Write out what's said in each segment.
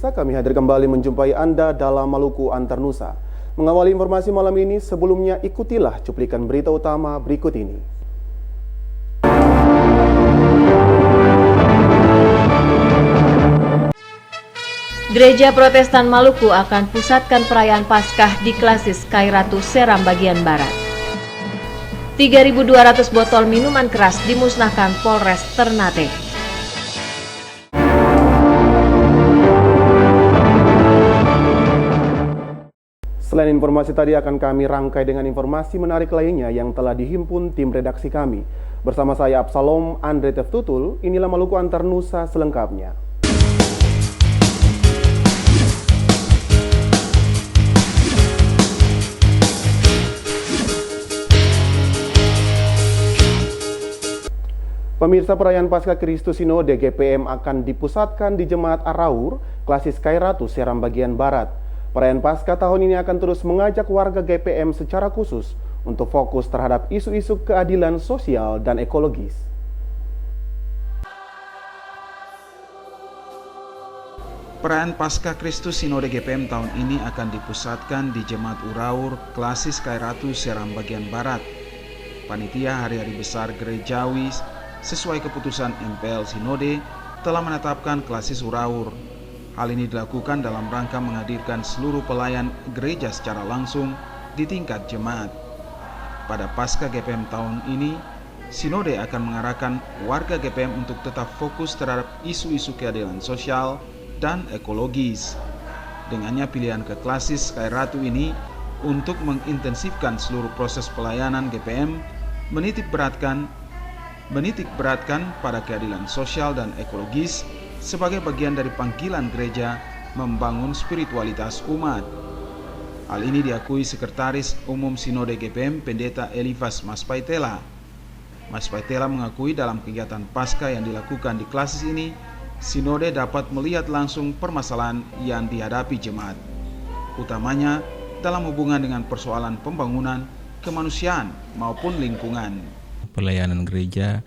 pemirsa, kami hadir kembali menjumpai Anda dalam Maluku Antar Nusa. Mengawali informasi malam ini, sebelumnya ikutilah cuplikan berita utama berikut ini. Gereja Protestan Maluku akan pusatkan perayaan Paskah di Klasis Kairatu Seram bagian barat. 3.200 botol minuman keras dimusnahkan Polres Ternate. Selain informasi tadi, akan kami rangkai dengan informasi menarik lainnya yang telah dihimpun tim redaksi kami. Bersama saya Absalom Andre Teftutul, inilah Maluku Antar Nusa selengkapnya. Pemirsa, perayaan Paskah Kristus Sinode GPM akan dipusatkan di Jemaat Araur, Klasis Kairatu Seram bagian barat. Perayaan Paskah tahun ini akan terus mengajak warga GPM secara khusus untuk fokus terhadap isu-isu keadilan sosial dan ekologis. Perayaan Paskah Kristus Sinode GPM tahun ini akan dipusatkan di Jemaat Araur, Klasis Kairatu Seram bagian barat. Panitia Hari-Hari Besar Gerejawi sesuai keputusan MPL Sinode telah menetapkan Klasis Araur. Hal ini dilakukan dalam rangka menghadirkan seluruh pelayan gereja secara langsung di tingkat jemaat. Pada Paskah GPM tahun ini, Sinode akan mengarahkan warga GPM untuk tetap fokus terhadap isu-isu keadilan sosial dan ekologis. Dengannya pilihan ke Klasis Kairatu ini untuk mengintensifkan seluruh proses pelayanan GPM, menitik beratkan pada keadilan sosial dan ekologis sebagai bagian dari panggilan gereja membangun spiritualitas umat. Hal ini diakui Sekretaris Umum Sinode GPM Pendeta Elifas Mas Paitela. Mas Paitela mengakui dalam kegiatan Paskah yang dilakukan di Klasis ini, Sinode dapat melihat langsung permasalahan yang dihadapi jemaat, utamanya dalam hubungan dengan persoalan pembangunan, kemanusiaan maupun lingkungan. Pelayanan gereja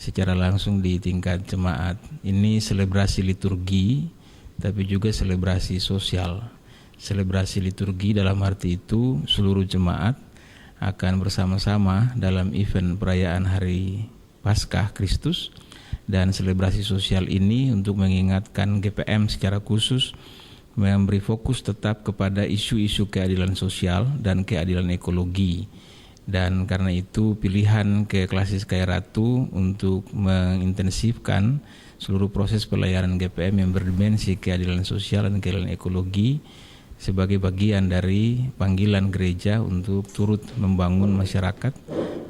secara langsung di tingkat jemaat ini selebrasi liturgi, tapi juga selebrasi sosial. Selebrasi liturgi dalam arti itu seluruh jemaat akan bersama-sama dalam event perayaan Hari Paskah Kristus, dan selebrasi sosial ini untuk mengingatkan GPM secara khusus memberi fokus tetap kepada isu-isu keadilan sosial dan keadilan ekologi. Dan karena itu pilihan ke Klasis Kairatu untuk mengintensifkan seluruh proses pelayanan GPM yang berdimensi keadilan sosial dan keadilan ekologi sebagai bagian dari panggilan gereja untuk turut membangun masyarakat,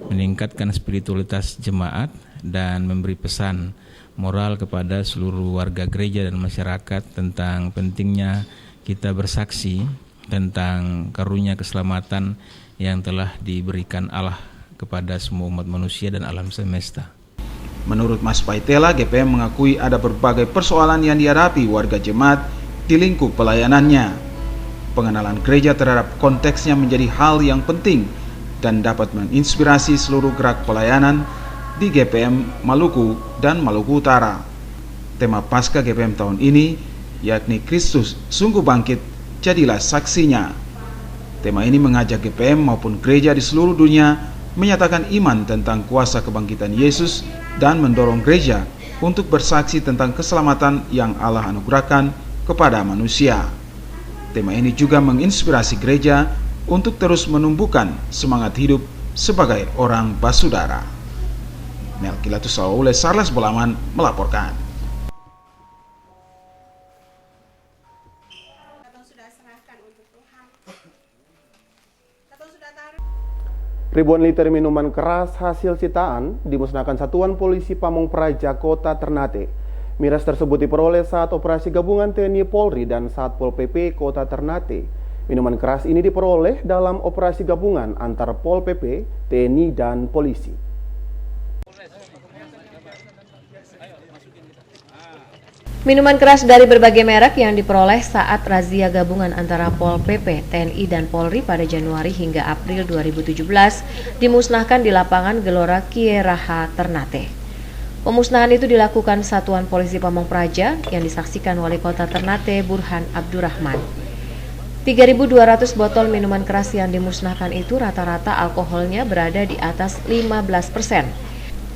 meningkatkan spiritualitas jemaat, dan memberi pesan moral kepada seluruh warga gereja dan masyarakat tentang pentingnya kita bersaksi tentang karunia keselamatan yang telah diberikan Allah kepada semua umat manusia dan alam semesta. Menurut Mas Paitela, GPM mengakui ada berbagai persoalan yang dihadapi warga jemaat di lingkup pelayanannya. Pengenalan gereja terhadap konteksnya menjadi hal yang penting dan dapat menginspirasi seluruh gerak pelayanan di GPM Maluku dan Maluku Utara. Tema Paskah GPM tahun ini yakni Kristus sungguh bangkit, jadilah saksinya. Tema ini mengajak GPM maupun gereja di seluruh dunia menyatakan iman tentang kuasa kebangkitan Yesus dan mendorong gereja untuk bersaksi tentang keselamatan yang Allah anugerahkan kepada manusia. Tema ini juga menginspirasi gereja untuk terus menumbuhkan semangat hidup sebagai orang basudara. Melkilatus Saule Sarles Bolaman melaporkan. Ribuan liter minuman keras hasil sitaan dimusnahkan Satuan Polisi Pamong Praja Kota Ternate. Miras tersebut diperoleh saat operasi gabungan TNI Polri dan Satpol PP Kota Ternate. Minuman keras ini diperoleh dalam operasi gabungan antara Pol PP, TNI, dan polisi. Minuman keras dari berbagai merek yang diperoleh saat razia gabungan antara Pol PP, TNI, dan Polri pada Januari hingga April 2017 dimusnahkan di lapangan Gelora Kieraha Ternate. Pemusnahan itu dilakukan Satuan Polisi Pamong Praja yang disaksikan Wali Kota Ternate Burhan Abdurrahman. 3.200 botol minuman keras yang dimusnahkan itu rata-rata alkoholnya berada di atas 15%.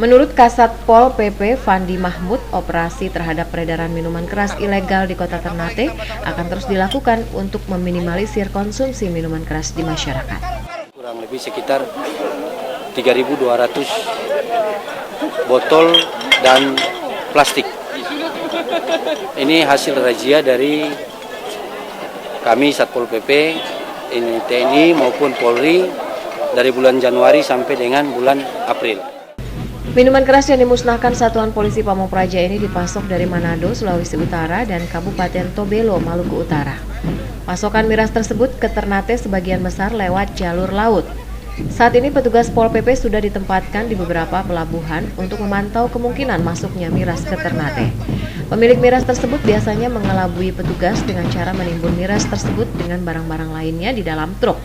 Menurut Kasat Pol PP Fandi Mahmud, operasi terhadap peredaran minuman keras ilegal di Kota Ternate akan terus dilakukan untuk meminimalisir konsumsi minuman keras di masyarakat. Kurang lebih sekitar 3.200 botol dan plastik. Ini hasil razia dari kami Satpol PP, ini TNI maupun Polri dari bulan Januari sampai dengan bulan April. Minuman keras yang dimusnahkan Satuan Polisi Pamong Praja ini dipasok dari Manado, Sulawesi Utara dan Kabupaten Tobelo, Maluku Utara. Pasokan miras tersebut ke Ternate sebagian besar lewat jalur laut. Saat ini petugas Pol PP sudah ditempatkan di beberapa pelabuhan untuk memantau kemungkinan masuknya miras ke Ternate. Pemilik miras tersebut biasanya mengelabui petugas dengan cara menimbun miras tersebut dengan barang-barang lainnya di dalam truk.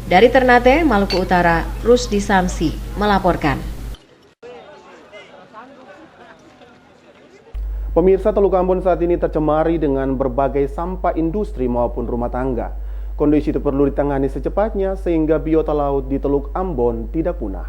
Dari Ternate, Maluku Utara, Rusdi Samsi melaporkan. Pemirsa, Teluk Ambon saat ini tercemari dengan berbagai sampah industri maupun rumah tangga. Kondisi itu perlu ditangani secepatnya sehingga biota laut di Teluk Ambon tidak punah.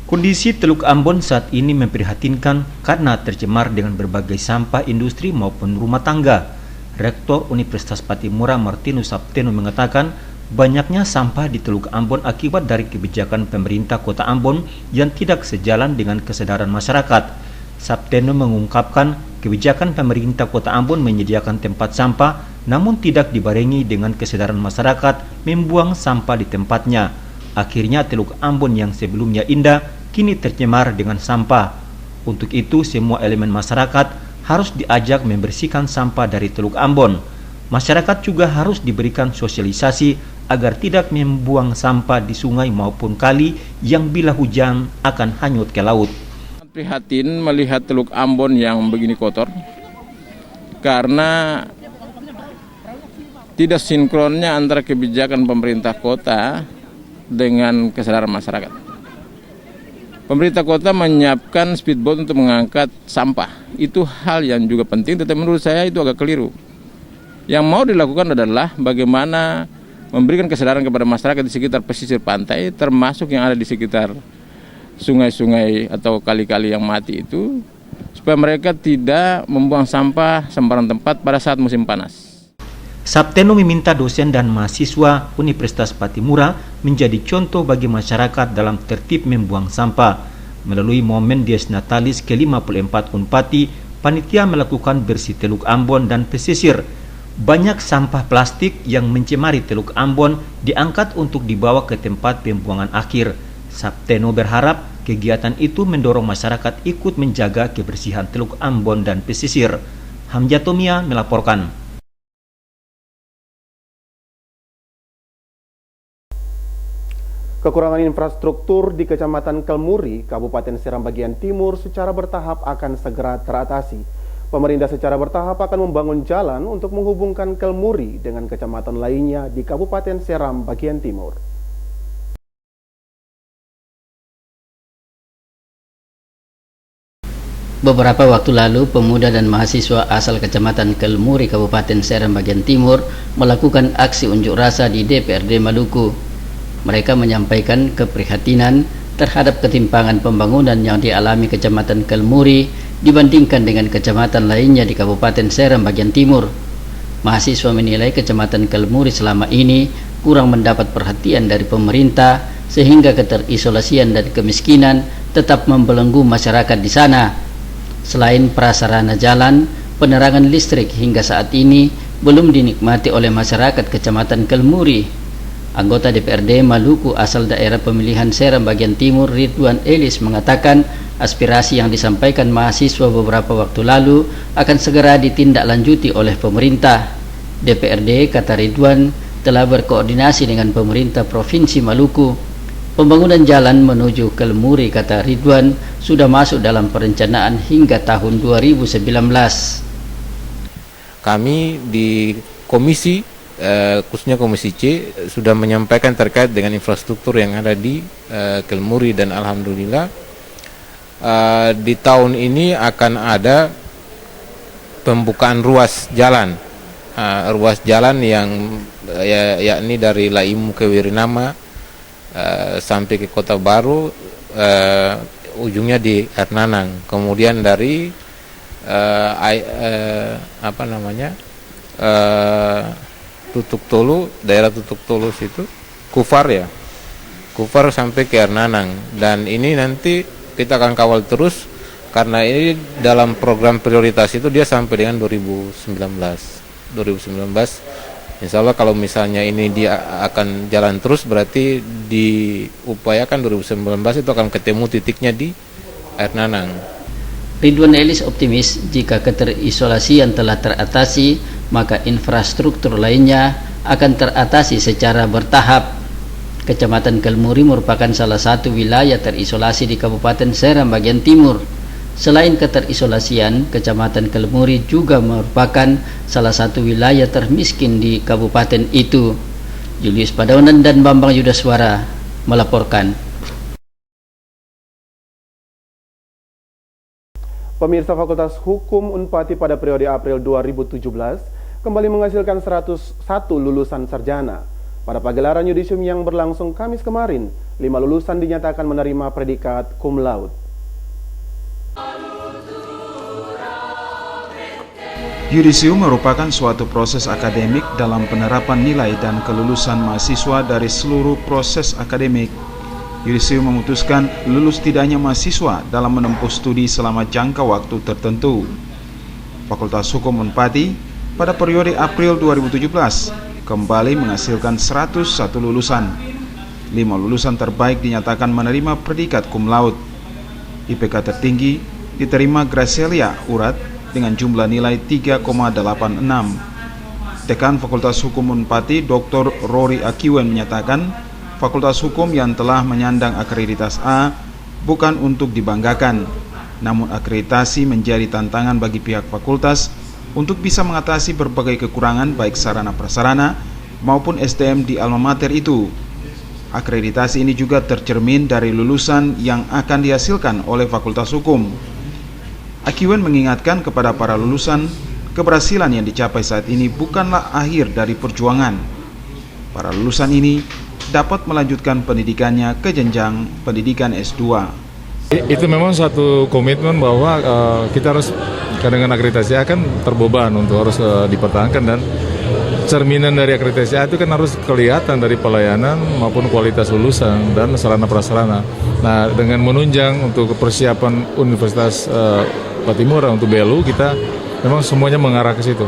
Kondisi Teluk Ambon saat ini memprihatinkan karena tercemar dengan berbagai sampah industri maupun rumah tangga. Rektor Universitas Patimura Martinus Sapteno mengatakan banyaknya sampah di Teluk Ambon akibat dari kebijakan pemerintah Kota Ambon yang tidak sejalan dengan kesadaran masyarakat. Sapteno mengungkapkan kebijakan pemerintah Kota Ambon menyediakan tempat sampah namun tidak dibarengi dengan kesadaran masyarakat membuang sampah di tempatnya. Akhirnya Teluk Ambon yang sebelumnya indah kini tercemar dengan sampah. Untuk itu semua elemen masyarakat harus diajak membersihkan sampah dari Teluk Ambon. Masyarakat juga harus diberikan sosialisasi agar tidak membuang sampah di sungai maupun kali yang bila hujan akan hanyut ke laut. Prihatin melihat Teluk Ambon yang begini kotor karena tidak sinkronnya antara kebijakan pemerintah kota dengan kesadaran masyarakat. Pemerintah kota menyiapkan speedboat untuk mengangkat sampah. Itu hal yang juga penting, tetapi menurut saya itu agak keliru. Yang mau dilakukan adalah bagaimana memberikan kesadaran kepada masyarakat di sekitar pesisir pantai, termasuk yang ada di sekitar sungai-sungai atau kali-kali yang mati itu, supaya mereka tidak membuang sampah sembarang tempat pada saat musim panas. Sapteno meminta dosen dan mahasiswa Universitas Patimura menjadi contoh bagi masyarakat dalam tertib membuang sampah. Melalui momen Dies Natalis ke-54 Unpati, panitia melakukan bersih Teluk Ambon dan pesisir. Banyak sampah plastik yang mencemari Teluk Ambon diangkat untuk dibawa ke tempat pembuangan akhir. Sapteno berharap kegiatan itu mendorong masyarakat ikut menjaga kebersihan Teluk Ambon dan pesisir. Hamjatomia melaporkan. Kekurangan infrastruktur di Kecamatan Kelmuri, Kabupaten Seram bagian timur secara bertahap akan segera teratasi. Pemerintah secara bertahap akan membangun jalan untuk menghubungkan Kelmuri dengan kecamatan lainnya di Kabupaten Seram bagian timur. Beberapa waktu lalu, pemuda dan mahasiswa asal Kecamatan Kelmuri, Kabupaten Seram bagian timur melakukan aksi unjuk rasa di DPRD Maluku. Mereka menyampaikan keprihatinan terhadap ketimpangan pembangunan yang dialami Kecamatan Kelmuri dibandingkan dengan kecamatan lainnya di Kabupaten Seram bagian timur. Mahasiswa menilai Kecamatan Kelmuri selama ini kurang mendapat perhatian dari pemerintah sehingga keterisolasian dan kemiskinan tetap membelenggu masyarakat di sana. Selain prasarana jalan, penerangan listrik hingga saat ini belum dinikmati oleh masyarakat Kecamatan Kelmuri. Anggota DPRD Maluku asal daerah pemilihan Seram bagian timur Ridwan Elis mengatakan aspirasi yang disampaikan mahasiswa beberapa waktu lalu akan segera ditindaklanjuti oleh pemerintah. DPRD, kata Ridwan, telah berkoordinasi dengan pemerintah Provinsi Maluku. Pembangunan jalan menuju Kelmuri, kata Ridwan, sudah masuk dalam perencanaan hingga tahun 2019. Kami di Komisi khususnya Komisi C sudah menyampaikan terkait dengan infrastruktur yang ada di Kelmuri, dan alhamdulillah di tahun ini akan ada pembukaan ruas jalan yang yakni dari Laimu ke Wirinama sampai ke Kota Baru, ujungnya di Ernanang. Kemudian dari Tutuk Tolu, daerah Tutuk Tolu situ Kufar sampai ke Ernanang. Dan ini nanti kita akan kawal terus karena ini dalam program prioritas itu dia sampai dengan 2019. Insya Allah kalau misalnya ini dia akan jalan terus, berarti diupayakan 2019 itu akan ketemu titiknya di Ernanang. Ridwan Elis optimis jika keterisolasian telah teratasi, maka infrastruktur lainnya akan teratasi secara bertahap. Kecamatan Kelmuri merupakan salah satu wilayah terisolasi di Kabupaten Seram bagian timur. Selain keterisolasian, Kecamatan Kelmuri juga merupakan salah satu wilayah termiskin di kabupaten itu. Julius Padawanan dan Bambang Yudaswara melaporkan. Pemirsa Fakultas Hukum Unpati pada periode April 2017 kembali menghasilkan 101 lulusan sarjana. Pada pagelaran yudisium yang berlangsung Kamis kemarin, 5 lulusan dinyatakan menerima predikat cum laude. Yudisium merupakan suatu proses akademik dalam penerapan nilai dan kelulusan mahasiswa dari seluruh proses akademik. Yudisium memutuskan lulus tidaknya mahasiswa dalam menempuh studi selama jangka waktu tertentu. Fakultas Hukum Unpati pada periode April 2017 kembali menghasilkan 101 lulusan. 5 lulusan terbaik dinyatakan menerima predikat cum laude. IPK tertinggi diterima Gracelia Urat dengan jumlah nilai 3,86. Dekan Fakultas Hukum Unpati Dr. Rory Akiwen menyatakan Fakultas Hukum yang telah menyandang akreditas A bukan untuk dibanggakan, namun akreditasi menjadi tantangan bagi pihak fakultas untuk bisa mengatasi berbagai kekurangan baik sarana prasarana maupun SDM di alma mater itu. Akreditasi ini juga tercermin dari lulusan yang akan dihasilkan oleh Fakultas Hukum. Akiwen mengingatkan kepada para lulusan, keberhasilan yang dicapai saat ini bukanlah akhir dari perjuangan. Para lulusan ini dapat melanjutkan pendidikannya ke jenjang pendidikan S2. Itu memang suatu komitmen bahwa kita harus, dengan akreditasi A kan terbeban untuk harus dipertahankan, dan cerminan dari akreditasi A itu kan harus kelihatan dari pelayanan maupun kualitas lulusan dan sarana prasarana. Nah, dengan menunjang untuk persiapan Universitas Patimura untuk BLU, kita memang semuanya mengarah ke situ.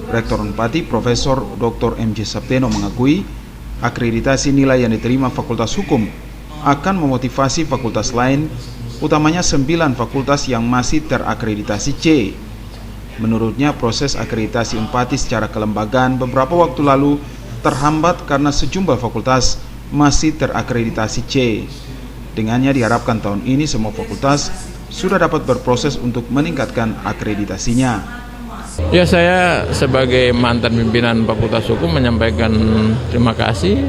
Rektor Unpati Profesor Dr. M.J. Sapteno mengakui akreditasi nilai yang diterima Fakultas Hukum akan memotivasi fakultas lain, utamanya 9 fakultas yang masih terakreditasi C. Menurutnya, proses akreditasi Unpati secara kelembagaan beberapa waktu lalu terhambat karena sejumlah fakultas masih terakreditasi C. Dengannya diharapkan tahun ini semua fakultas sudah dapat berproses untuk meningkatkan akreditasinya. Ya, saya sebagai mantan pimpinan Fakultas Hukum menyampaikan terima kasih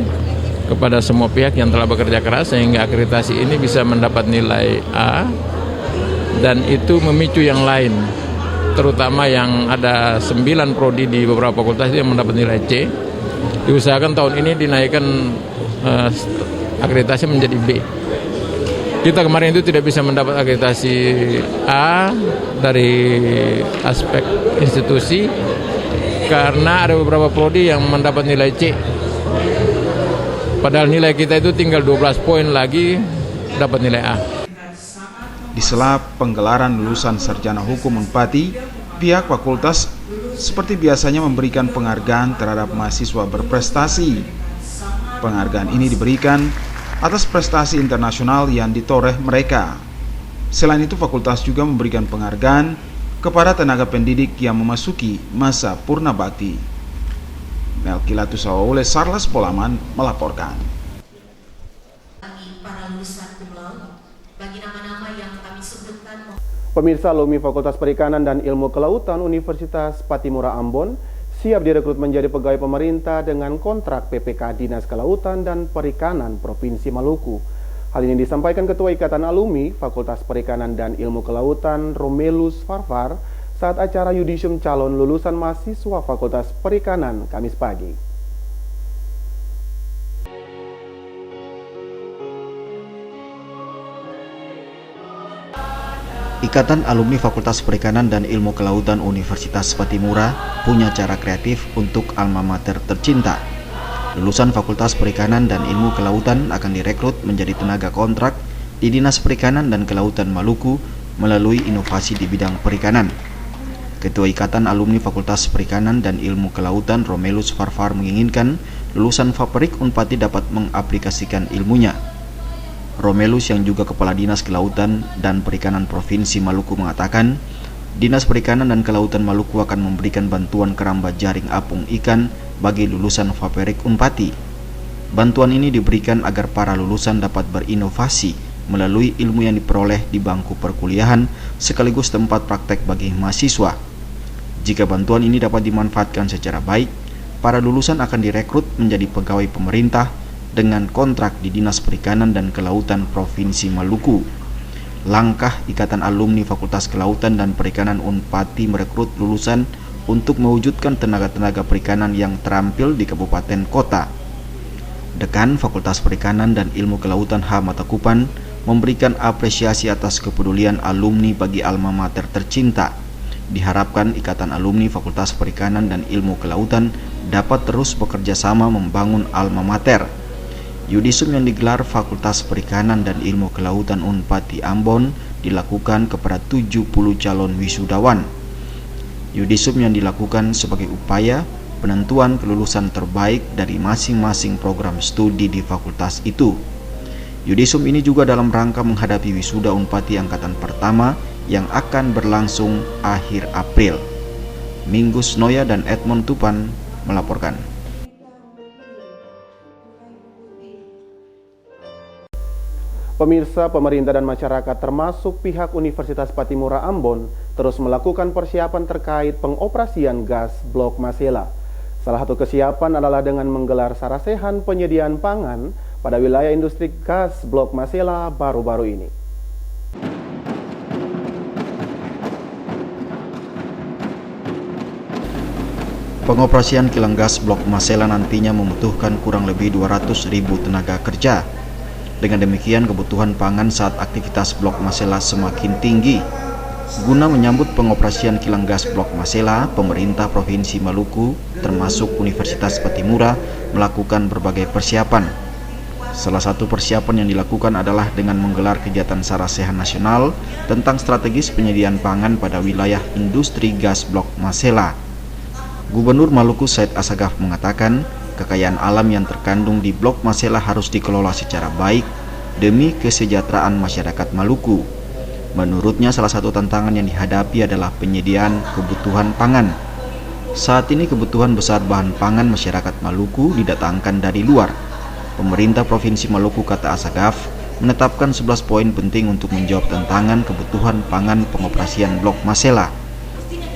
kepada semua pihak yang telah bekerja keras sehingga akreditasi ini bisa mendapat nilai A, dan itu memicu yang lain, terutama yang ada 9 prodi di beberapa fakultas yang mendapat nilai C. Diusahakan tahun ini dinaikkan akreditasi menjadi B. Kita kemarin itu tidak bisa mendapat akreditasi A dari aspek institusi karena ada beberapa prodi yang mendapat nilai C. Padahal nilai kita itu tinggal 12 poin lagi dapat nilai A. Di sela penggelaran lulusan sarjana hukum Unpati, pihak fakultas seperti biasanya memberikan penghargaan terhadap mahasiswa berprestasi. Penghargaan ini diberikan atas prestasi internasional yang ditoreh mereka. Selain itu, fakultas juga memberikan penghargaan kepada tenaga pendidik yang memasuki masa purna bakti. Melkilatu Sawaule Sarles Polaman melaporkan. Pemirsa alumni Fakultas Perikanan dan Ilmu Kelautan Universitas Patimura Ambon siap direkrut menjadi pegawai pemerintah dengan kontrak PPK Dinas Kelautan dan Perikanan Provinsi Maluku. Hal ini disampaikan Ketua Ikatan Alumni Fakultas Perikanan dan Ilmu Kelautan Romelus Farfar saat acara yudisium calon lulusan mahasiswa Fakultas Perikanan Kamis pagi. Ikatan Alumni Fakultas Perikanan dan Ilmu Kelautan Universitas Patimura punya cara kreatif untuk alma mater tercinta. Lulusan Fakultas Perikanan dan Ilmu Kelautan akan direkrut menjadi tenaga kontrak di Dinas Perikanan dan Kelautan Maluku melalui inovasi di bidang perikanan. Ketua Ikatan Alumni Fakultas Perikanan dan Ilmu Kelautan Romelus Farfar menginginkan lulusan Faperik Unpati dapat mengaplikasikan ilmunya. Romelus yang juga Kepala Dinas Kelautan dan Perikanan Provinsi Maluku mengatakan, Dinas Perikanan dan Kelautan Maluku akan memberikan bantuan keramba jaring apung ikan bagi lulusan Faperik Unpati. Bantuan ini diberikan agar para lulusan dapat berinovasi melalui ilmu yang diperoleh di bangku perkuliahan sekaligus tempat praktek bagi mahasiswa. Jika bantuan ini dapat dimanfaatkan secara baik, para lulusan akan direkrut menjadi pegawai pemerintah dengan kontrak di Dinas Perikanan dan Kelautan Provinsi Maluku. Langkah Ikatan Alumni Fakultas Kelautan dan Perikanan Unpati merekrut lulusan untuk mewujudkan tenaga-tenaga perikanan yang terampil di kabupaten kota. Dekan Fakultas Perikanan dan Ilmu Kelautan H. Matakupan memberikan apresiasi atas kepedulian alumni bagi alma mater tercinta. Diharapkan Ikatan Alumni Fakultas Perikanan dan Ilmu Kelautan dapat terus bekerja sama membangun alma mater. Yudisum yang digelar Fakultas Perikanan dan Ilmu Kelautan Unpati Ambon dilakukan kepada 70 calon wisudawan. Yudisum yang dilakukan sebagai upaya penentuan kelulusan terbaik dari masing-masing program studi di fakultas itu. Yudisum ini juga dalam rangka menghadapi wisuda Unpati angkatan pertama yang akan berlangsung akhir April. Minggus Noya dan Edmond Tupan melaporkan. Pemirsa, pemerintah dan masyarakat termasuk pihak Universitas Patimura Ambon terus melakukan persiapan terkait pengoperasian gas blok Masela. Salah satu kesiapan adalah dengan menggelar sarasehan penyediaan pangan pada wilayah industri gas blok Masela baru-baru ini. Pengoperasian kilang gas blok Masela nantinya membutuhkan kurang lebih 200.000 tenaga kerja. Dengan demikian, kebutuhan pangan saat aktivitas blok Masela semakin tinggi. Guna menyambut pengoperasian kilang gas blok Masela, pemerintah Provinsi Maluku, termasuk Universitas Patimura, melakukan berbagai persiapan. Salah satu persiapan yang dilakukan adalah dengan menggelar kegiatan sarasehan nasional tentang strategis penyediaan pangan pada wilayah industri gas blok Masela. Gubernur Maluku Said Asagaf mengatakan, kekayaan alam yang terkandung di blok Masela harus dikelola secara baik demi kesejahteraan masyarakat Maluku. Menurutnya, salah satu tantangan yang dihadapi adalah penyediaan kebutuhan pangan. Saat ini kebutuhan besar bahan pangan masyarakat Maluku didatangkan dari luar. Pemerintah Provinsi Maluku, kata Asagaf, menetapkan 11 poin penting untuk menjawab tantangan kebutuhan pangan pengoperasian blok Masela.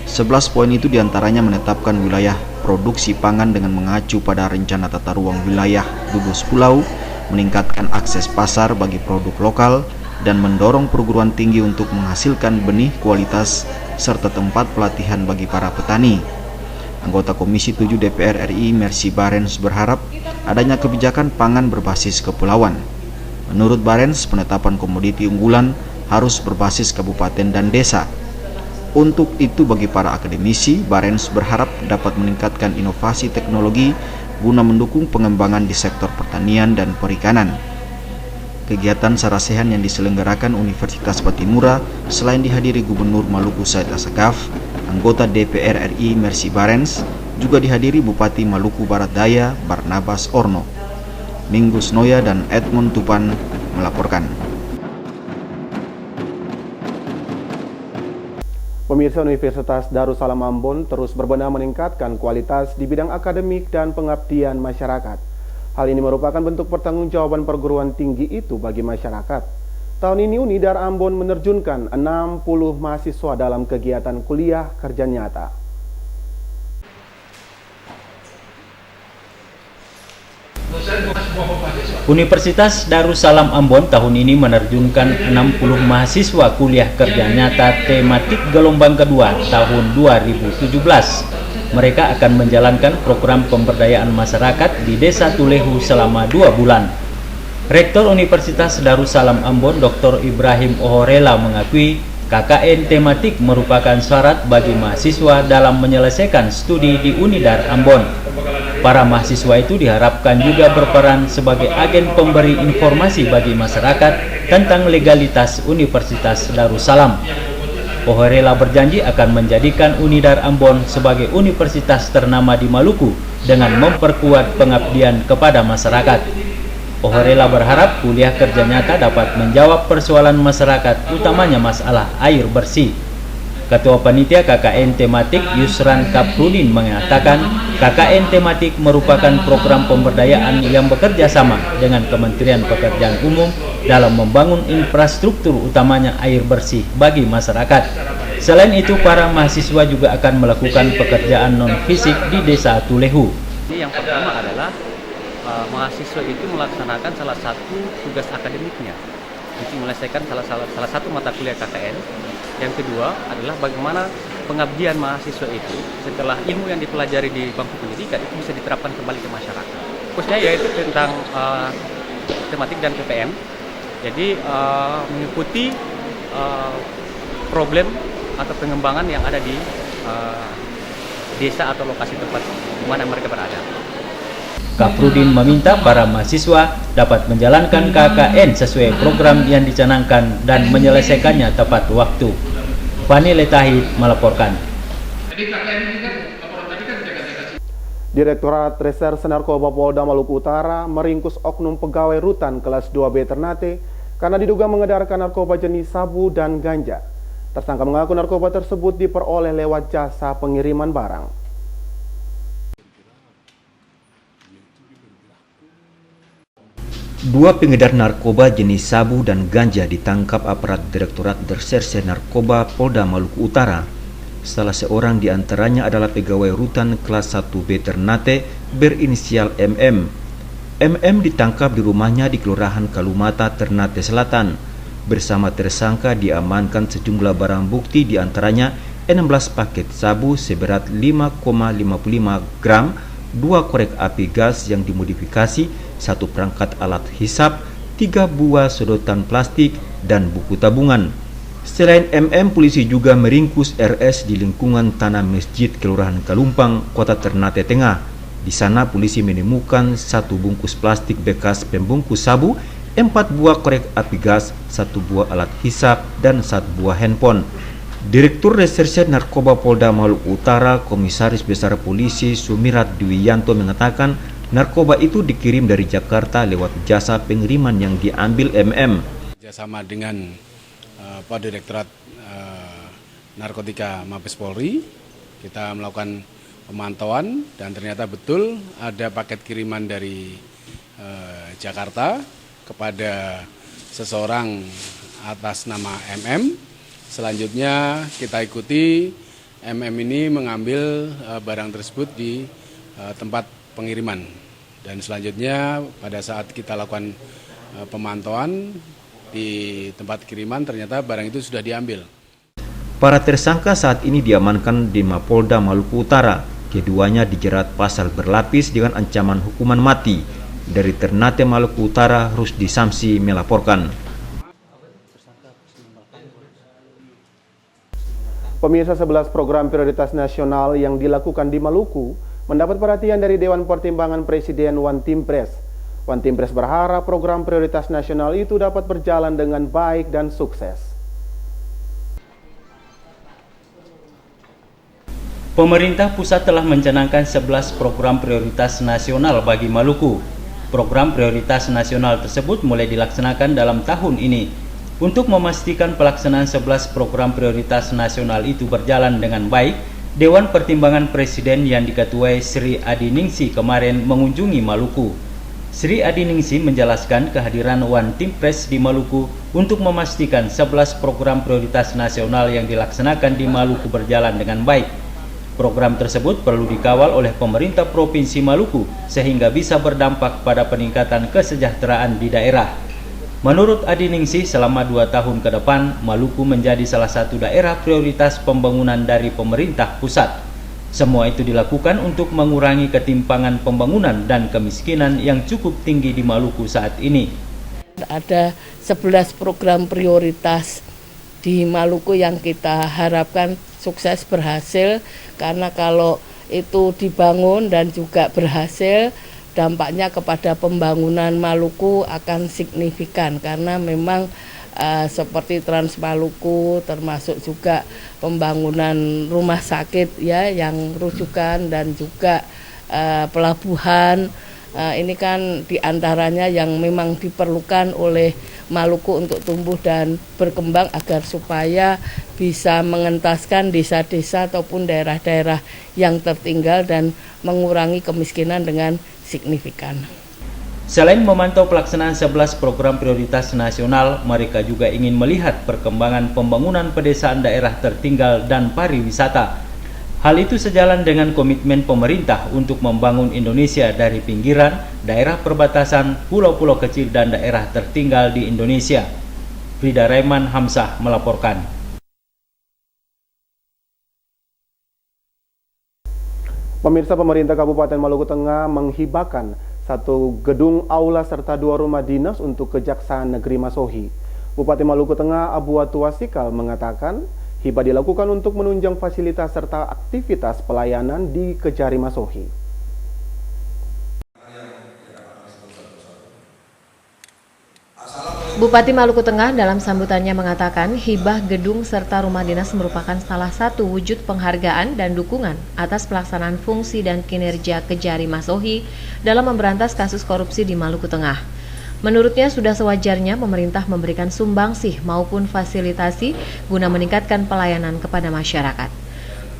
11 poin itu diantaranya menetapkan wilayah produksi pangan dengan mengacu pada rencana tata ruang wilayah gugus pulau, meningkatkan akses pasar bagi produk lokal, dan mendorong perguruan tinggi untuk menghasilkan benih kualitas serta tempat pelatihan bagi para petani. Anggota Komisi 7 DPR RI Mercy Barens berharap adanya kebijakan pangan berbasis kepulauan. Menurut Barens, penetapan komoditi unggulan harus berbasis kabupaten dan desa. Untuk itu, bagi para akademisi, Barens berharap dapat meningkatkan inovasi teknologi guna mendukung pengembangan di sektor pertanian dan perikanan. Kegiatan sarasehan yang diselenggarakan Universitas Patimura selain dihadiri Gubernur Maluku Said Asagaf, anggota DPR RI Mercy Barens, juga dihadiri Bupati Maluku Barat Daya Barnabas Orno. Minggus Noya dan Edmond Tupan melaporkan. Pemirsa, Universitas Darussalam Ambon terus berbenah meningkatkan kualitas di bidang akademik dan pengabdian masyarakat. Hal ini merupakan bentuk pertanggungjawaban perguruan tinggi itu bagi masyarakat. Tahun ini Unidar Ambon menerjunkan 60 mahasiswa dalam kegiatan kuliah kerja nyata. Universitas Darussalam Ambon tahun ini menerjunkan 60 mahasiswa kuliah kerja nyata tematik gelombang kedua tahun 2017. Mereka akan menjalankan program pemberdayaan masyarakat di Desa Tulehu selama 2 bulan. Rektor Universitas Darussalam Ambon Dr. Ibrahim Ohorela mengakui KKN tematik merupakan syarat bagi mahasiswa dalam menyelesaikan studi di Unidar Ambon. Para mahasiswa itu diharapkan juga berperan sebagai agen pemberi informasi bagi masyarakat tentang legalitas Universitas Darussalam. Ohorela berjanji akan menjadikan Unidar Ambon sebagai universitas ternama di Maluku dengan memperkuat pengabdian kepada masyarakat. Ohorela berharap kuliah kerja nyata dapat menjawab persoalan masyarakat, utamanya masalah air bersih. Ketua Panitia KKN Tematik Yusran Kaprudin mengatakan KKN Tematik merupakan program pemberdayaan yang bekerja sama dengan Kementerian Pekerjaan Umum dalam membangun infrastruktur utamanya air bersih bagi masyarakat. Selain itu, para mahasiswa juga akan melakukan pekerjaan non-fisik di Desa Tulehu. Yang pertama adalah mahasiswa itu melaksanakan salah satu tugas akademiknya, untuk menyelesaikan salah satu mata kuliah KKN. Yang kedua adalah bagaimana pengabdian mahasiswa itu setelah ilmu yang dipelajari di bangku pendidikan itu bisa diterapkan kembali ke masyarakat. Fokusnya yaitu tentang tematik dan PPM. Jadi mengikuti problem atau pengembangan yang ada di desa atau lokasi tempat di mana mereka berada. Kaprudin meminta para mahasiswa dapat menjalankan KKN sesuai program yang dicanangkan dan menyelesaikannya tepat waktu. Fani Letahid melaporkan. Direktorat Reserse Narkoba Polda Maluku Utara meringkus oknum pegawai rutan kelas 2B Ternate karena diduga mengedarkan narkoba jenis sabu dan ganja. Tersangka mengaku narkoba tersebut diperoleh lewat jasa pengiriman barang. Dua pengedar narkoba jenis sabu dan ganja ditangkap aparat Direktorat Reserse Narkoba Polda Maluku Utara. Salah seorang di antaranya adalah pegawai rutan kelas 1B Ternate berinisial MM. MM ditangkap di rumahnya di Kelurahan Kalumata, Ternate Selatan. Bersama tersangka diamankan sejumlah barang bukti, di antaranya 16 paket sabu seberat 5,55 gram, 2 korek api gas yang dimodifikasi, 1 perangkat alat hisap, 3 buah sedotan plastik, dan buku tabungan. Selain MM, polisi juga meringkus RS di lingkungan tanah masjid Kelurahan Kalumpang, Kota Ternate Tengah. Di sana polisi menemukan 1 bungkus plastik bekas pembungkus sabu, 4 buah korek api gas, 1 buah alat hisap, dan 1 buah handphone. Direktur Reserse Narkoba Polda Maluku Utara, Komisaris Besar Polisi Sumirat Dwiyanto mengatakan narkoba itu dikirim dari Jakarta lewat jasa pengiriman yang diambil MM. Kerjasama dengan Pak Direktorat Narkotika Mabes Polri, kita melakukan pemantauan dan ternyata betul ada paket kiriman dari Jakarta kepada seseorang atas nama MM. Selanjutnya kita ikuti MM ini mengambil barang tersebut di tempat pengiriman, dan selanjutnya pada saat kita lakukan pemantauan di tempat kiriman ternyata barang itu sudah diambil. Para tersangka saat ini diamankan di Mapolda Maluku Utara. Keduanya dijerat pasal berlapis dengan ancaman hukuman mati. Dari Ternate Maluku Utara, Rusdi Samsi melaporkan. Pemirsa, 11 program prioritas nasional yang dilakukan di Maluku mendapat perhatian dari Dewan Pertimbangan Presiden One Team Press. One Team Press berharap program prioritas nasional itu dapat berjalan dengan baik dan sukses. Pemerintah pusat telah mencanangkan 11 program prioritas nasional bagi Maluku. Program prioritas nasional tersebut mulai dilaksanakan dalam tahun ini. Untuk memastikan pelaksanaan 11 program prioritas nasional itu berjalan dengan baik, Dewan Pertimbangan Presiden yang diketuai Sri Adi Ningsi kemarin mengunjungi Maluku. Sri Adi Ningsi menjelaskan kehadiran One Team Press di Maluku untuk memastikan 11 program prioritas nasional yang dilaksanakan di Maluku berjalan dengan baik. Program tersebut perlu dikawal oleh pemerintah Provinsi Maluku sehingga bisa berdampak pada peningkatan kesejahteraan di daerah. Menurut Adi Ningsih, selama 2 tahun ke depan, Maluku menjadi salah satu daerah prioritas pembangunan dari pemerintah pusat. Semua itu dilakukan untuk mengurangi ketimpangan pembangunan dan kemiskinan yang cukup tinggi di Maluku saat ini. Ada 11 program prioritas di Maluku yang kita harapkan sukses berhasil, karena kalau itu dibangun dan juga berhasil, dampaknya kepada pembangunan Maluku akan signifikan, karena memang seperti Trans Maluku, termasuk juga pembangunan rumah sakit ya yang rujukan, dan juga pelabuhan. Ini kan diantaranya yang memang diperlukan oleh Maluku untuk tumbuh dan berkembang agar supaya bisa mengentaskan desa-desa ataupun daerah-daerah yang tertinggal dan mengurangi kemiskinan dengan signifikan. Selain memantau pelaksanaan 11 program prioritas nasional, mereka juga ingin melihat perkembangan pembangunan pedesaan daerah tertinggal dan pariwisata. Hal itu sejalan dengan komitmen pemerintah untuk membangun Indonesia dari pinggiran, daerah perbatasan, pulau-pulau kecil dan daerah tertinggal di Indonesia. Frida Raiman Hamzah melaporkan. Pemirsa, pemerintah Kabupaten Maluku Tengah menghibahkan 1 gedung aula serta 2 rumah dinas untuk Kejaksaan Negeri Masohi. Bupati Maluku Tengah Abu Watu Wasikal mengatakan hibah dilakukan untuk menunjang fasilitas serta aktivitas pelayanan di Kejari Masohi. Bupati Maluku Tengah dalam sambutannya mengatakan hibah gedung serta rumah dinas merupakan salah satu wujud penghargaan dan dukungan atas pelaksanaan fungsi dan kinerja Kejari Masohi dalam memberantas kasus korupsi di Maluku Tengah. Menurutnya sudah sewajarnya pemerintah memberikan sumbangsih maupun fasilitasi guna meningkatkan pelayanan kepada masyarakat.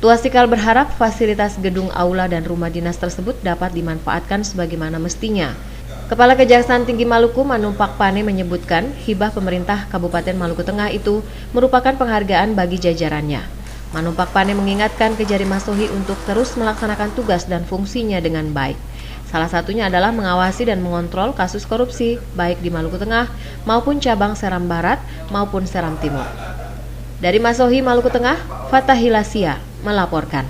Tuasikal berharap fasilitas gedung aula dan rumah dinas tersebut dapat dimanfaatkan sebagaimana mestinya. Kepala Kejaksaan Tinggi Maluku Manumpak Pane menyebutkan hibah pemerintah Kabupaten Maluku Tengah itu merupakan penghargaan bagi jajarannya. Manumpak Pane mengingatkan Kejari Masohi untuk terus melaksanakan tugas dan fungsinya dengan baik. Salah satunya adalah mengawasi dan mengontrol kasus korupsi baik di Maluku Tengah maupun cabang Seram Barat maupun Seram Timur. Dari Masohi, Maluku Tengah, Fatahila Sia melaporkan.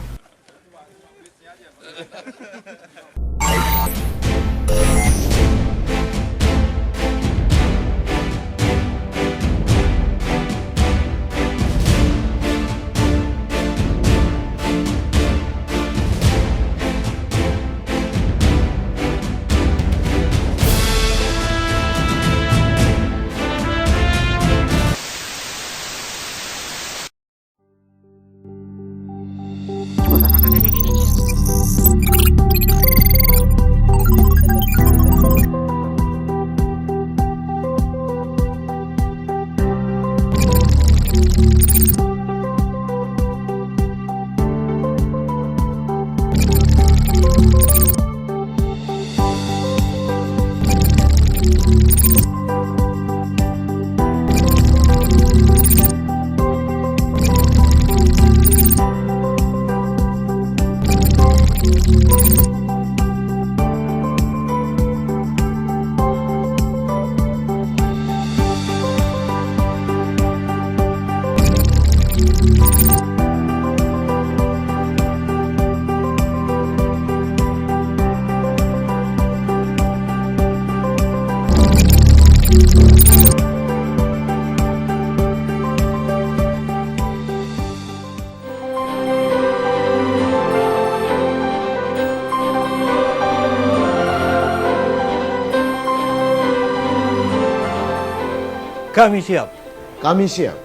Kami siap. Kami siap.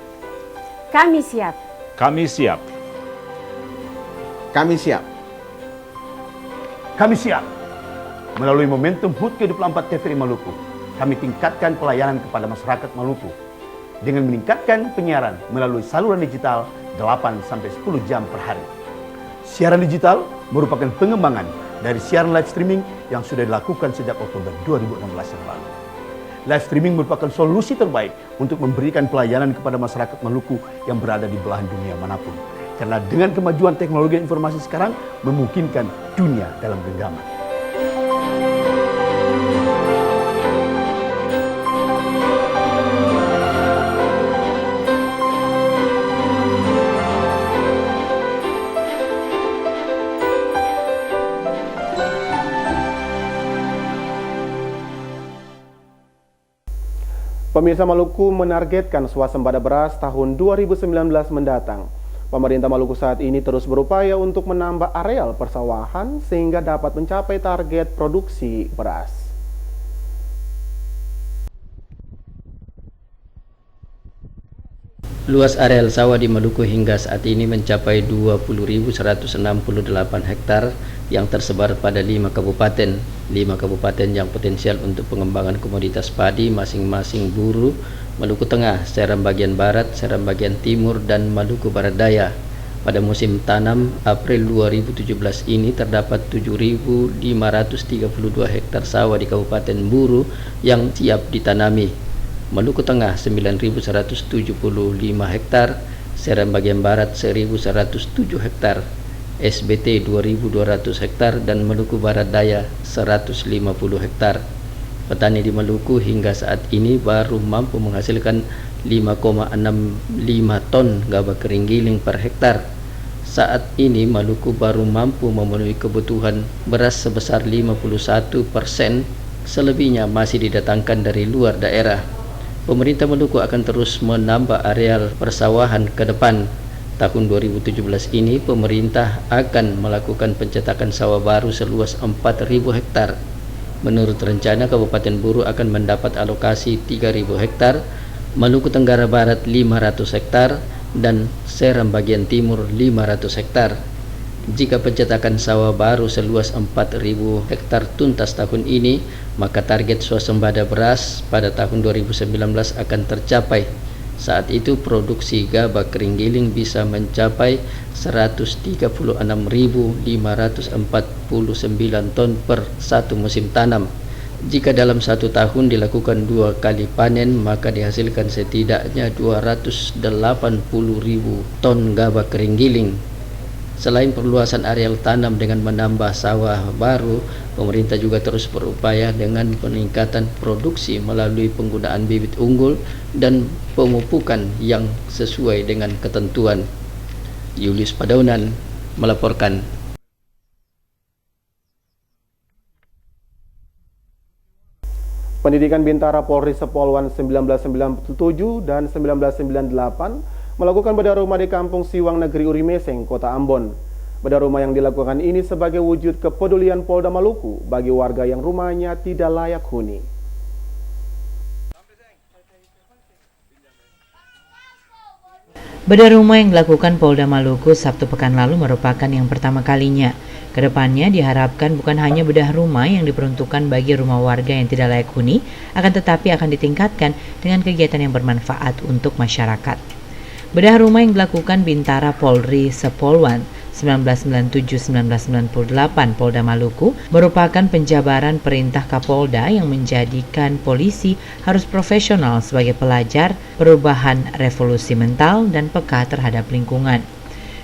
Kami siap. Kami siap. Kami siap. Kami siap. Melalui momentum HUT ke-24 TVRI Maluku, kami tingkatkan pelayanan kepada masyarakat Maluku dengan meningkatkan penyiaran melalui saluran digital 8-10 jam per hari. Siaran digital merupakan pengembangan dari siaran live streaming yang sudah dilakukan sejak Oktober 2016 yang lalu. Live streaming merupakan solusi terbaik untuk memberikan pelayanan kepada masyarakat Maluku yang berada di belahan dunia manapun. Karena dengan kemajuan teknologi informasi sekarang memungkinkan dunia dalam genggaman. Pemirsa, Maluku menargetkan swasembada beras tahun 2019 mendatang. Pemerintah Maluku saat ini terus berupaya untuk menambah areal persawahan sehingga dapat mencapai target produksi beras. Luas areal sawah di Maluku hingga saat ini mencapai 20.168 hektar yang tersebar pada 5 kabupaten. 5 kabupaten yang potensial untuk pengembangan komoditas padi masing-masing Buru, Maluku Tengah, Seram bagian Barat, Seram bagian Timur, dan Maluku Barat Daya. Pada musim tanam April 2017 ini terdapat 7.532 hektar sawah di Kabupaten Buru yang siap ditanami. Maluku Tengah 9.175 hektar, Seram bagian Barat 1.107 hektar, SBT 2.200 hektar, dan Maluku Barat Daya 150 hektar. Petani di Maluku hingga saat ini baru mampu menghasilkan 5,65 ton gabah kering giling per hektar. Saat ini Maluku baru mampu memenuhi kebutuhan beras sebesar 51%, selebihnya masih didatangkan dari luar daerah. Pemerintah Maluku akan terus menambah areal persawahan ke depan. Tahun 2017 ini pemerintah akan melakukan pencetakan sawah baru seluas 4.000 hektar. Menurut rencana, Kabupaten Buru akan mendapat alokasi 3.000 hektar, Maluku Tenggara Barat 500 hektar, dan Seram bagian Timur 500 hektar. Jika pencetakan sawah baru seluas 4.000 hektar tuntas tahun ini, maka target swasembada beras pada tahun 2019 akan tercapai. Saat itu produksi gabah kering giling bisa mencapai 136.549 ton per satu musim tanam. Jika dalam satu tahun dilakukan 2 kali panen, maka dihasilkan setidaknya 280.000 ton gabah kering giling. Selain perluasan areal tanam dengan menambah sawah baru, pemerintah juga terus berupaya dengan peningkatan produksi melalui penggunaan bibit unggul dan pemupukan yang sesuai dengan ketentuan. Julius Padaunan melaporkan. Pendidikan Bintara Polri Sepolwan 1997 dan 1998 melakukan bedah rumah di Kampung Siwang Negeri Urimeseng, Kota Ambon. Bedah rumah yang dilakukan ini sebagai wujud kepedulian Polda Maluku bagi warga yang rumahnya tidak layak huni. Bedah rumah yang dilakukan Polda Maluku Sabtu pekan lalu merupakan yang pertama kalinya. Kedepannya diharapkan bukan hanya bedah rumah yang diperuntukkan bagi rumah warga yang tidak layak huni, akan tetapi akan ditingkatkan dengan kegiatan yang bermanfaat untuk masyarakat. Bedah rumah yang dilakukan Bintara Polri Sepolwan 1997-1998 Polda Maluku merupakan penjabaran perintah Kapolda yang menjadikan polisi harus profesional sebagai pelajar perubahan revolusi mental dan peka terhadap lingkungan.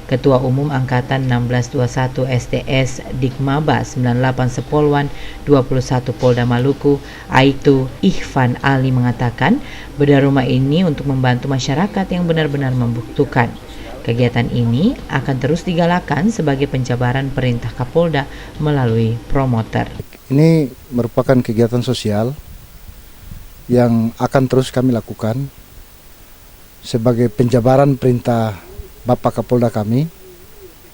Ketua Umum Angkatan 1621 STS Dikmaba 98 Sepolwan 21 Polda Maluku, Aitu Ihvan Ali mengatakan, bedah rumah ini untuk membantu masyarakat yang benar-benar membutuhkan. Kegiatan ini akan terus digalakan sebagai penjabaran perintah Kapolda melalui promoter. Ini merupakan kegiatan sosial yang akan terus kami lakukan sebagai penjabaran perintah Bapak Kapolda kami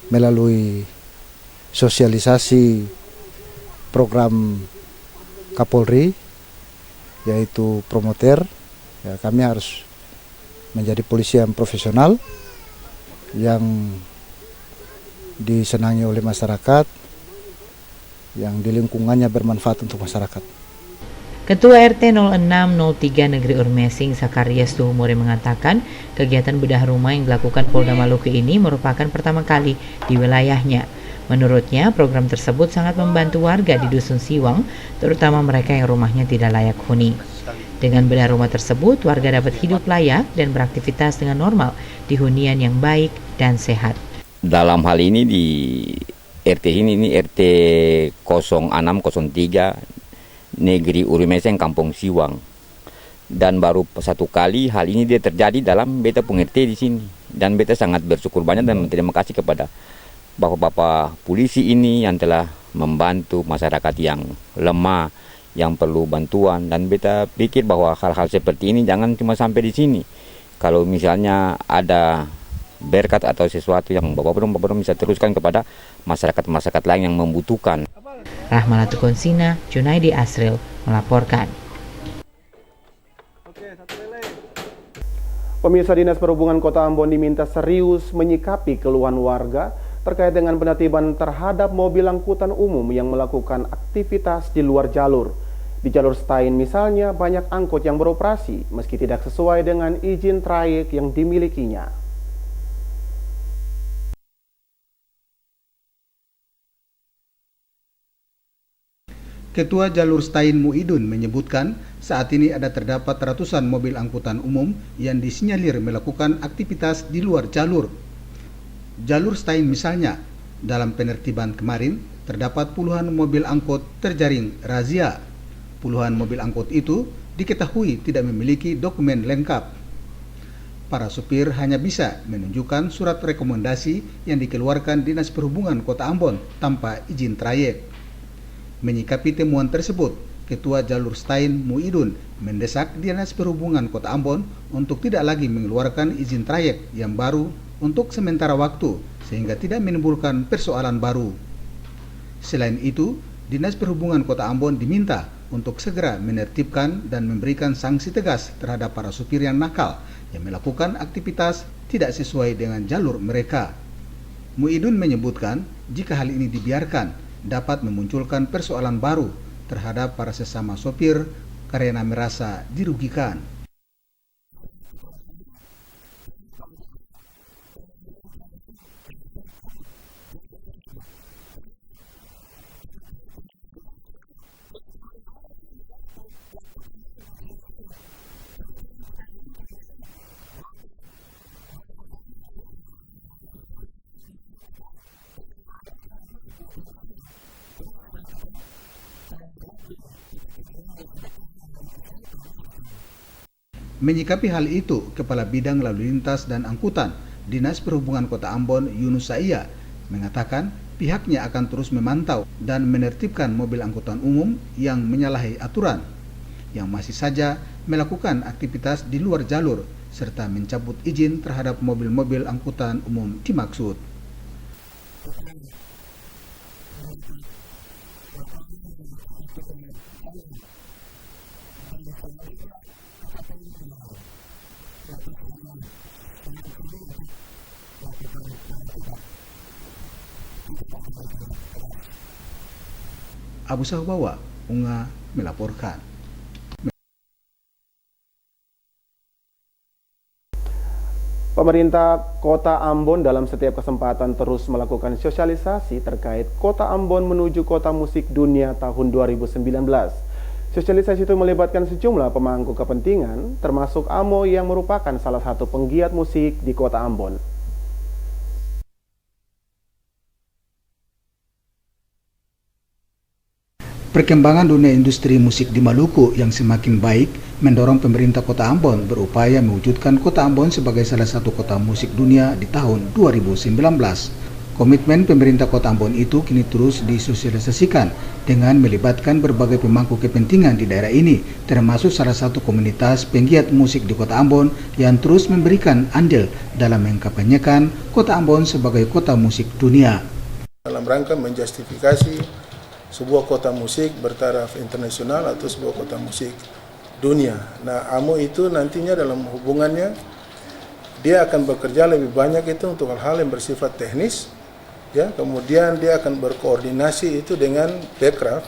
melalui sosialisasi program Kapolri, yaitu promoter. Ya, kami harus menjadi polisi yang profesional, yang disenangi oleh masyarakat, yang di lingkungannya bermanfaat untuk masyarakat. Ketua RT 0603 Negeri Urmesing Sakarias Tuhumuri mengatakan kegiatan bedah rumah yang dilakukan Polda Maluku ini merupakan pertama kali di wilayahnya. Menurutnya program tersebut sangat membantu warga di Dusun Siwang, terutama mereka yang rumahnya tidak layak huni. Dengan bedah rumah tersebut, warga dapat hidup layak dan beraktivitas dengan normal di hunian yang baik dan sehat. Dalam hal ini di RT ini RT 0603 Negeri Urimeseng Kampung Siwang. Dan baru satu kali hal ini dia terjadi dalam beta RT di sini. Dan beta sangat bersyukur banyak dan berterima kasih kepada bapak-bapak polisi ini yang telah membantu masyarakat yang lemah, yang perlu bantuan. Dan beta pikir bahwa hal-hal seperti ini jangan cuma sampai di sini. Kalau misalnya ada berkat atau sesuatu yang bapak bisa teruskan kepada masyarakat lain yang membutuhkan. Rahmalatul Konsina, Junaidi Asril melaporkan. Pemirsa, Dinas Perhubungan Kota Ambon diminta serius menyikapi keluhan warga terkait dengan penertiban terhadap mobil angkutan umum yang melakukan aktivitas di luar jalur. Di jalur Stein misalnya, banyak angkot yang beroperasi meski tidak sesuai dengan izin trayek yang dimilikinya. Ketua Jalur Stein Muidun menyebutkan saat ini ada terdapat ratusan mobil angkutan umum yang disinyalir melakukan aktivitas di luar jalur. Jalur Stein misalnya, dalam penertiban kemarin terdapat puluhan mobil angkot terjaring razia. Puluhan mobil angkot itu diketahui tidak memiliki dokumen lengkap. Para supir hanya bisa menunjukkan surat rekomendasi yang dikeluarkan Dinas Perhubungan Kota Ambon tanpa izin trayek. Menyikapi temuan tersebut, Ketua Jalur Stein Muidun mendesak Dinas Perhubungan Kota Ambon untuk tidak lagi mengeluarkan izin trayek yang baru untuk sementara waktu sehingga tidak menimbulkan persoalan baru. Selain itu, Dinas Perhubungan Kota Ambon diminta untuk segera menertibkan dan memberikan sanksi tegas terhadap para supir yang nakal yang melakukan aktivitas tidak sesuai dengan jalur mereka. Muidun menyebutkan jika hal ini dibiarkan dapat memunculkan persoalan baru terhadap para sesama sopir karena merasa dirugikan. Menyikapi hal itu, Kepala Bidang Lalu Lintas dan Angkutan Dinas Perhubungan Kota Ambon Yunus Saiya mengatakan pihaknya akan terus memantau dan menertibkan mobil angkutan umum yang menyalahi aturan, yang masih saja melakukan aktivitas di luar jalur, serta mencabut izin terhadap mobil-mobil angkutan umum dimaksud. Abu Sahbawa, Unga melaporkan. Pemerintah Kota Ambon dalam setiap kesempatan terus melakukan sosialisasi terkait Kota Ambon menuju Kota Musik Dunia tahun 2019. Sosialisasi itu melibatkan sejumlah pemangku kepentingan, termasuk AMO yang merupakan salah satu penggiat musik di Kota Ambon. Perkembangan dunia industri musik di Maluku yang semakin baik mendorong pemerintah Kota Ambon berupaya mewujudkan Kota Ambon sebagai salah satu kota musik dunia di tahun 2019. Komitmen pemerintah Kota Ambon itu kini terus disosialisasikan dengan melibatkan berbagai pemangku kepentingan di daerah ini, termasuk salah satu komunitas penggiat musik di Kota Ambon yang terus memberikan andil dalam mengkampanyekan Kota Ambon sebagai kota musik dunia. Dalam rangka menjustifikasi sebuah kota musik bertaraf internasional atau sebuah kota musik dunia. Nah, AMO itu nantinya dalam hubungannya dia akan bekerja lebih banyak itu untuk hal-hal yang bersifat teknis, ya. Kemudian dia akan berkoordinasi itu dengan Bekraf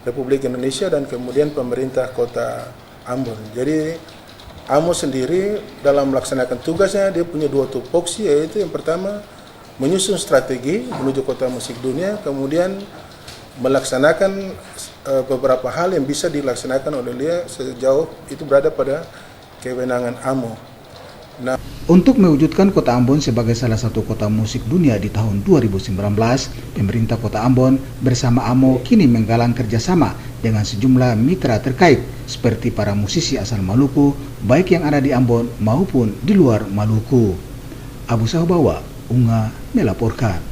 Republik Indonesia dan kemudian pemerintah Kota Ambon. Jadi AMO sendiri dalam melaksanakan tugasnya dia punya dua tupoksi, yaitu yang pertama menyusun strategi menuju kota musik dunia, kemudian melaksanakan beberapa hal yang bisa dilaksanakan oleh dia sejauh itu berada pada kewenangan AMO. Untuk mewujudkan Kota Ambon sebagai salah satu kota musik dunia di tahun 2019, pemerintah Kota Ambon bersama AMO kini menggalang kerjasama dengan sejumlah mitra terkait seperti para musisi asal Maluku, baik yang ada di Ambon maupun di luar Maluku. Abu Sahubawa, Unga melaporkan.